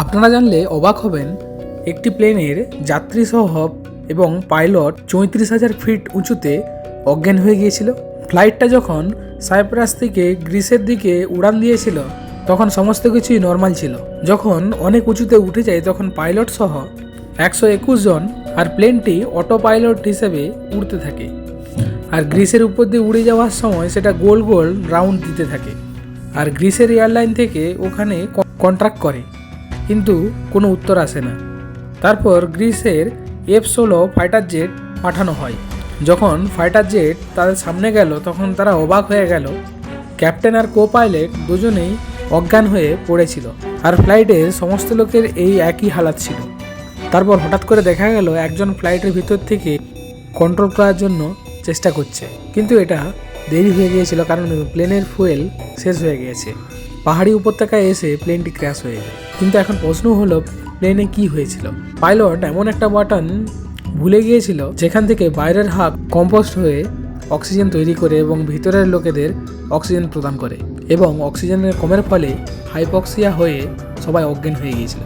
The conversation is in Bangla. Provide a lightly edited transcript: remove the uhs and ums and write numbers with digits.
আপনারা জানলে অবাক হবেন, একটি প্লেনের যাত্রীসহ এবং পাইলট ৩৪,০০০ ফিট উঁচুতে অজ্ঞান হয়ে গিয়েছিল। ফ্লাইটটা যখন সাইপ্রাস থেকে গ্রিসের দিকে উড়ান দিয়েছিল তখন সমস্ত কিছুই নর্মাল ছিল। যখন অনেক উঁচুতে উঠে যায় তখন পাইলট সহ ১২১ জন আর প্লেনটি অটো পাইলট হিসেবে উড়তে থাকে। আর গ্রিসের উপর দিয়ে উড়ে যাওয়ার সময় সেটা গোল গোল রাউন্ড দিতে থাকে। আর গ্রিসের এয়ারলাইন থেকে ওখানে কন্ট্রাক্ট করে, কিন্তু কোনো উত্তর আসে না। তারপর গ্রিসের F-16 ফাইটার জেট পাঠানো হয়। যখন ফাইটার জেট তাদের সামনে গেল তখন তারা অবাক হয়ে গেল, ক্যাপ্টেন আর কো পাইলট দুজনেই অজ্ঞান হয়ে পড়েছিল। আর ফ্লাইটের সমস্ত লোকের এই একই হালাত ছিল। তারপর হঠাৎ করে দেখা গেল একজন ফ্লাইটের ভিতর থেকে কন্ট্রোল করার জন্য চেষ্টা করছে, কিন্তু এটা দেরি হয়ে গিয়েছিল কারণ প্লেনের ফুয়েল শেষ হয়ে গিয়েছে। পাহাড়ি উপত্যকায় এসে প্লেনটি ক্র্যাশ হয়ে যায়। কিন্তু এখন প্রশ্ন হলো, প্লেনে কি হয়েছিল? পাইলট এমন একটা বাটন ভুলে গিয়েছিল যেখান থেকে বাইরের হাফ কম্পোস্ট হয়ে অক্সিজেন তৈরি করে এবং ভিতরের লোকেদের অক্সিজেন প্রদান করে, এবং অক্সিজেনের কমের ফলে হাইপক্সিয়া হয়ে সবাই অজ্ঞান হয়ে গিয়েছিল।